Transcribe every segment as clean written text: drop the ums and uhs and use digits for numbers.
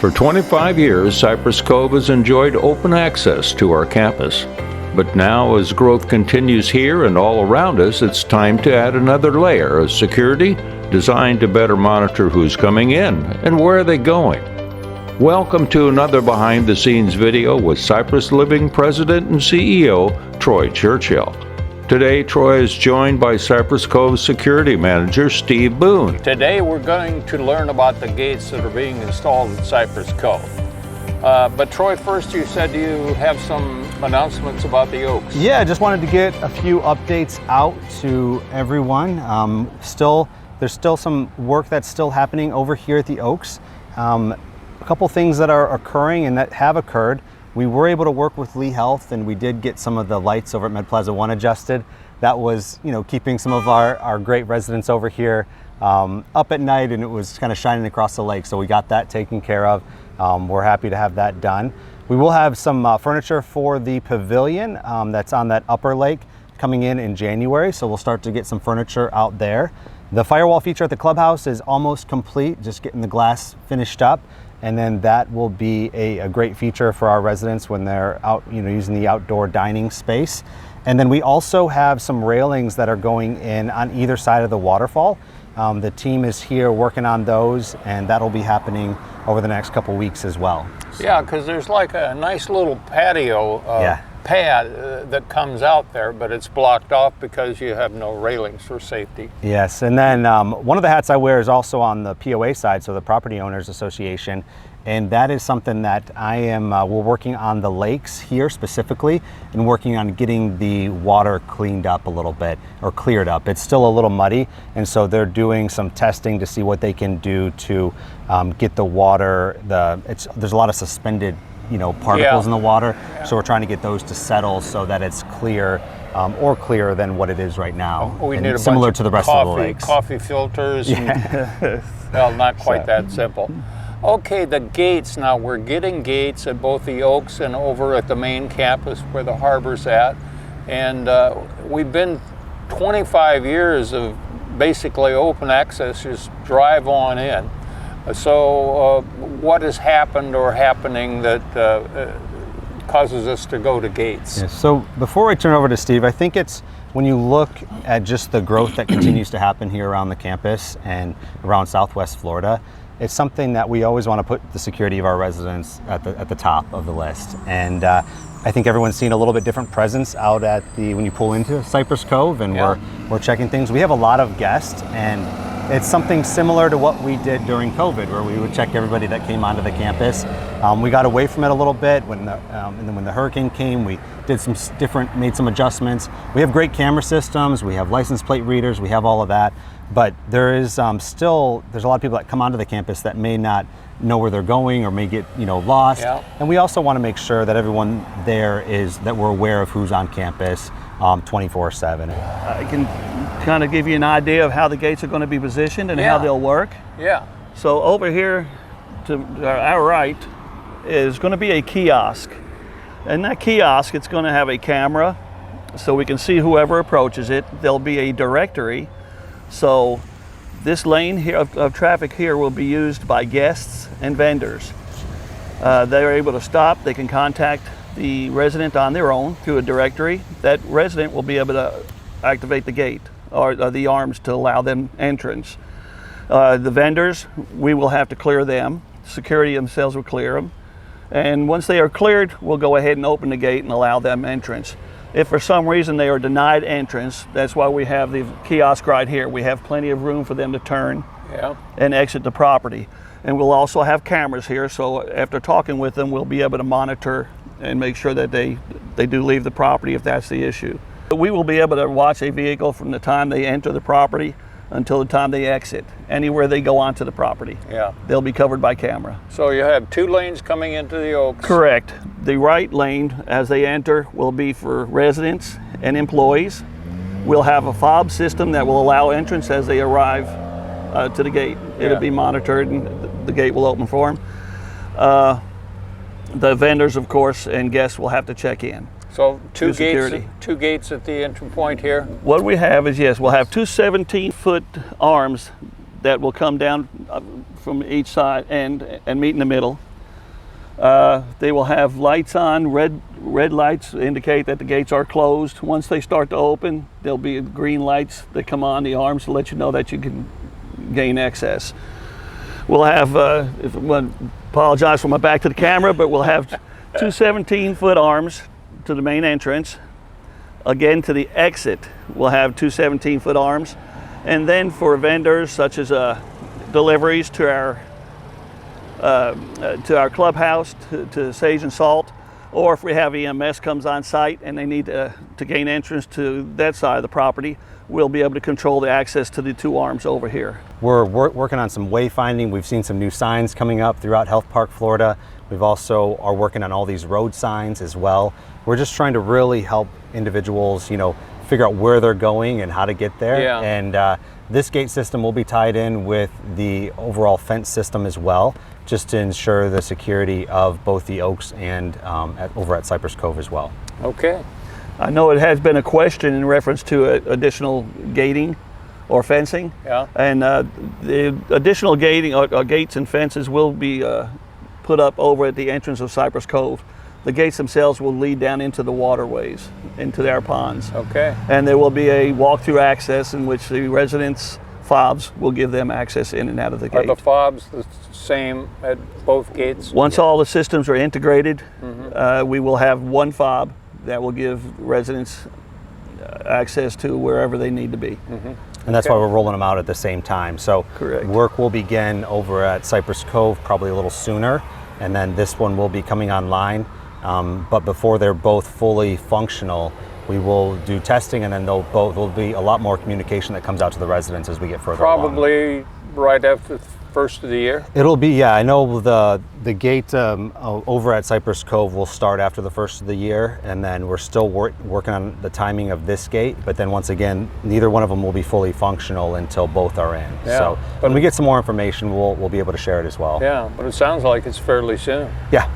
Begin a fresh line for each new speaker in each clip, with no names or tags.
For 25 years, Cypress Cove has enjoyed open access to our campus. But now, as growth continues here and all around us, it's time to add another layer of security designed to better monitor who's coming in and where are they going. Welcome to another behind-the-scenes video with Cypress Living President and CEO, Troy Churchill. Today, Troy is joined by Cypress Cove Security Manager, Steve Boone.
Today, we're going to learn about the gates that are being installed at Cypress Cove. But Troy, first you said you have some announcements about the Oaks.
Yeah, I just wanted to get a few updates out to everyone. There's still some work that's still happening over here at the Oaks. A couple things that are occurring and that have occurred. We were able to work with Lee Health, and we did get some of the lights over at Med Plaza 1 adjusted. That was, keeping some of our great residents over here up at night, and it was kind of shining across the lake. So we got that taken care of. We're happy to have that done. We will have some furniture for the pavilion that's on that upper lake coming in January. So we'll start to get some furniture out there. The firewall feature at the clubhouse is almost complete, just getting the glass finished up. And then that will be a great feature for our residents when they're out, using the outdoor dining space. And then we also have some railings that are going in on either side of the waterfall. The team is here working on those, and that'll be happening over the next couple weeks as well.
Yeah, because there's like a nice little patio pad that comes out there, but it's blocked off because you have no railings for safety.
Yes, and then one of the hats I wear is also on the POA side, so the Property Owners Association, and that is something that we're working on the lakes here specifically, and working on getting the water cleaned up a little bit, or cleared up. It's still a little muddy, and so they're doing some testing to see what they can do to get the water, there's a lot of suspended particles in the water. Yeah. So we're trying to get those to settle so that it's clear, or clearer than what it is right now.
We need a
similar
bunch
to the rest of the lakes.
Coffee filters.
Yeah.
Well, not quite that simple. Okay, the gates. Now we're getting gates at both the Oaks and over at the main campus where the harbor's at. And we've been 25 years of basically open access, just drive on in. So what has happened or happening that causes us to go to gates?
Yeah, so before I turn over to Steve, I think it's when you look at just the growth that continues to happen here around the campus and around Southwest Florida, it's something that we always want to put the security of our residents at the top of the list. And I think everyone's seen a little bit different presence out at when you pull into Cypress Cove, and we're checking things. We have a lot of guests, and it's something similar to what we did during COVID, where we would check everybody that came onto the campus. We got away from it a little bit and then when the hurricane came, we did made some adjustments. We have great camera systems, we have license plate readers, we have all of that. But there's a lot of people that come onto the campus that may not know where they're going or may get lost. Yeah. And we also want to make sure that everyone there that we're aware of who's on campus 24/7.
I can kind of give you an idea of how the gates are going to be positioned and how they'll work.
Yeah.
So over here to our right is going to be a kiosk. And that kiosk, it's going to have a camera so we can see whoever approaches it. There'll be a directory. So this lane here of traffic here will be used by guests and vendors. They're able to stop. They can contact the resident on their own through a directory. That resident will be able to activate the gate or the arms to allow them entrance. The vendors, we will have to clear them. Security themselves will clear them. And once they are cleared, we'll go ahead and open the gate and allow them entrance. If for some reason they are denied entrance, that's why we have the kiosk right here. We have plenty of room for them to turn and exit the property. And we'll also have cameras here, so after talking with them, we'll be able to monitor and make sure that they do leave the property if that's the issue. We will be able to watch a vehicle from the time they enter the property until the time they exit, anywhere they go onto the property. Yeah. They'll be covered by camera.
So you have two lanes coming into the Oaks?
Correct. The right lane as they enter will be for residents and employees. We'll have a fob system that will allow entrance as they arrive to the gate. It'll be monitored and the gate will open for them. The vendors, of course, and guests will have to check in.
So two gates at the entry point here?
What we have is, yes, we'll have two 17-foot arms that will come down from each side and meet in the middle. They will have lights on, red lights indicate that the gates are closed. Once they start to open, there'll be green lights that come on the arms to let you know that you can gain access. We'll have, apologize for my back to the camera, but we'll have two 17-foot arms to the main entrance. Again, to the exit, we'll have two 17-foot arms. And then for vendors such as deliveries to our clubhouse, to Sage and Salt, or if we have EMS comes on site and they need to gain entrance to that side of the property, we'll be able to control the access to the two arms over here.
We're working on some wayfinding. We've seen some new signs coming up throughout Health Park, Florida. We've also are working on all these road signs as well. We're just trying to really help individuals, figure out where they're going and how to get there.
Yeah.
And this gate system will be tied in with the overall fence system as well, just to ensure the security of both the Oaks and over at Cypress Cove as well.
Okay.
I know it has been a question in reference to additional gating or fencing.
Yeah.
And the additional gating or gates and fences will be put up over at the entrance of Cypress Cove. The gates themselves will lead down into the waterways, into their ponds.
Okay.
And there will be a walk-through access in which the residents' fobs will give them access in and out of the
Are
gate.
the fobs the same at both gates?
Once all the systems are integrated, we will have one fob that will give residents access to wherever they need to be.
And that's why we're rolling them out at the same time. So
Correct.
Work will begin over at Cypress Cove probably a little sooner, and then this one will be coming online. But before they're both fully functional, we will do testing, and then there'll be a lot more communication that comes out to the residents as we get further along.
Probably right after the first of the year.
It'll be, yeah, I know the gate over at Cypress Cove will start after the first of the year, and then we're still working on the timing of this gate, but then once again, neither one of them will be fully functional until both are in.
Yeah,
so when we get some more information, we'll be able to share it as well.
Yeah, but it sounds like it's fairly soon.
Yeah.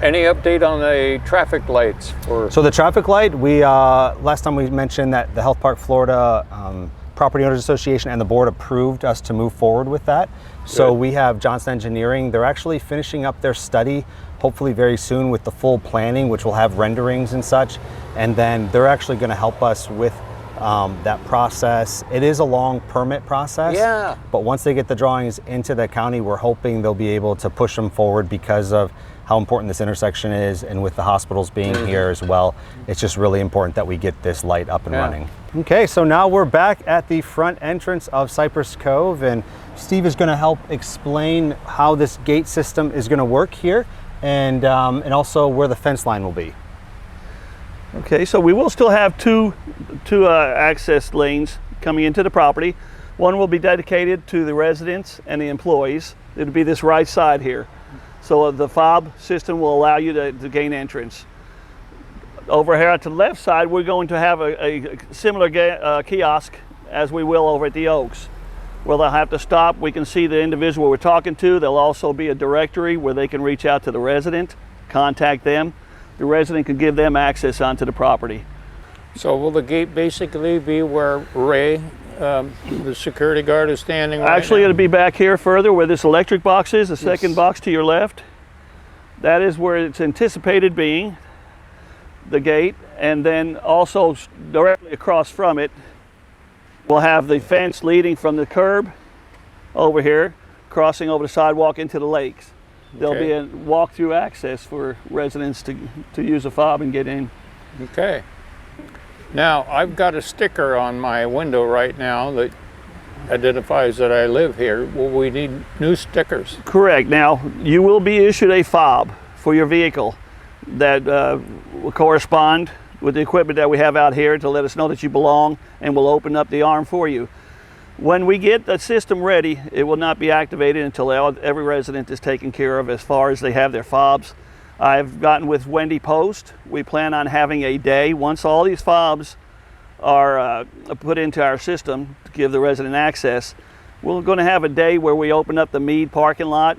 Any update on the traffic lights?
So the traffic light, we last time we mentioned that the Health Park Florida Property Owners Association and the board approved us to move forward with that. So we have Johnson Engineering. They're actually finishing up their study, hopefully very soon, with the full planning, which will have renderings and such. And then they're actually going to help us with that process. It is a long permit process.
Yeah.
But once they get the drawings into the county, we're hoping they'll be able to push them forward because of how important this intersection is, and with the hospitals being here as well, it's just really important that we get this light up and running. Okay, so now we're back at the front entrance of Cypress Cove, and Steve is going to help explain how this gate system is going to work here, and also where the fence line will be.
Okay, so we will still have two access lanes coming into the property. One will be dedicated to the residents and the employees. It'll be this right side here. So the fob system will allow you to gain entrance. Over here to the left side, we're going to have a similar kiosk as we will over at the Oaks, where they'll have to stop. We can see the individual we're talking to. There'll also be a directory where they can reach out to the resident, contact them. The resident can give them access onto the property.
So will the gate basically be where Ray, the security guard, is standing right
Actually,
now?
it'll be back here further where this electric box is, the second box to your left. That is where it's anticipated being, the gate. And then also directly across from it, we'll have the fence leading from the curb over here, crossing over the sidewalk into the lakes. There'll be a walk-through access for residents to use a fob and get in.
Okay. Now, I've got a sticker on my window right now that identifies that I live here. Will we need new stickers?
Correct. Now, you will be issued a fob for your vehicle that will correspond with the equipment that we have out here to let us know that you belong, and we'll open up the arm for you. When we get the system ready, it will not be activated until every resident is taken care of as far as they have their fobs. I've gotten with Wendy Post. We plan on having a day, once all these fobs are put into our system to give the resident access, we're going to have a day where we open up the Mead parking lot.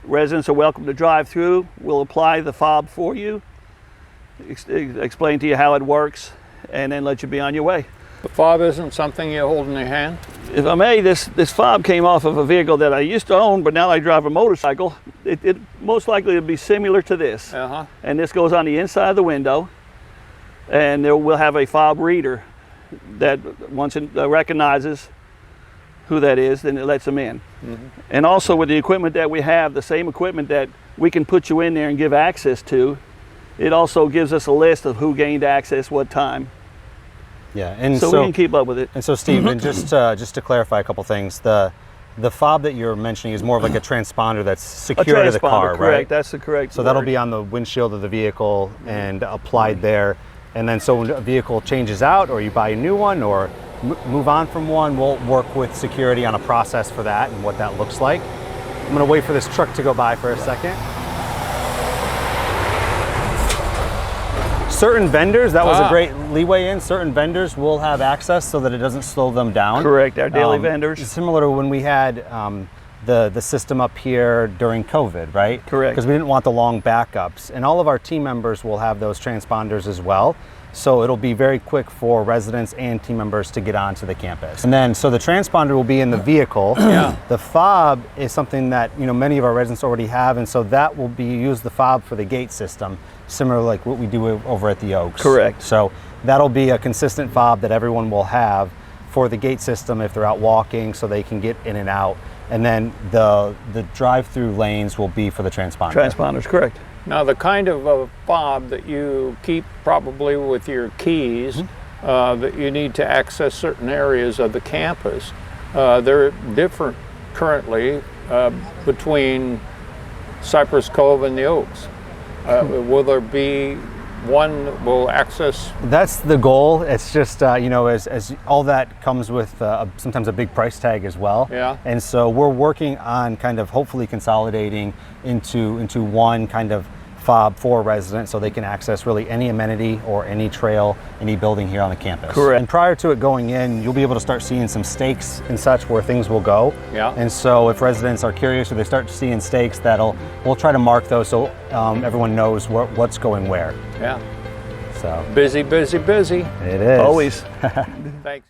Residents are welcome to drive through. We'll apply the fob for you, explain to you how it works, and then let you be on your way.
The fob isn't something you hold in your hand?
If I may, this fob came off of a vehicle that I used to own, but now I drive a motorcycle. It most likely will be similar to this.
Uh-huh.
And this goes on the inside of the window, and we'll have a fob reader that once it recognizes who that is, then it lets them in. Mm-hmm. And also with the equipment that we have, the same equipment that we can put you in there and give access to, it also gives us a list of who gained access, what time.
Yeah, and
so we can keep up with it.
And so, Steve, and just to clarify a couple things, the fob that you're mentioning is more of like a transponder that's secure to the car,
correct.
right?
That's the correct
So
word.
that'll be on the windshield of the vehicle and applied there. And then so when a vehicle changes out or you buy a new one or move on from one, we'll work with security on a process for that and what that looks like. I'm gonna wait for this truck to go by for a second. Certain vendors, that was a great leeway in, certain vendors will have access so that it doesn't slow them down.
Correct, our daily vendors.
Similar to when we had the system up here during COVID, right?
Correct.
Because we didn't want the long backups. And all of our team members will have those transponders as well. So it'll be very quick for residents and team members to get onto the campus. And then, so the transponder will be in the vehicle.
Yeah.
The fob is something that, you know, many of our residents already have, and so that will be use the fob for the gate system, similar like what we do over at the Oaks.
Correct.
So that'll be a consistent fob that everyone will have for the gate system if they're out walking, so they can get in and out. And then the drive-through lanes will be for the transponder.
Transponders, correct.
Now, the kind of a fob that you keep probably with your keys that you need to access certain areas of the campus, they're different currently between Cypress, Cove, and the Oaks. Will there be one that will access?
That's the goal. It's just, you know, as all that comes with sometimes a big price tag as well.
Yeah.
And so we're working on kind of hopefully consolidating into one kind of fob for residents so they can access really any amenity or any trail, any building here on the campus.
Correct.
And prior to it going in, you'll be able to start seeing some stakes and such where things will go.
Yeah.
And so if residents are curious or they start seeing stakes, we'll try to mark those so everyone knows what's going where.
Yeah.
So
Busy, busy, busy.
it is.
Always.
Thanks.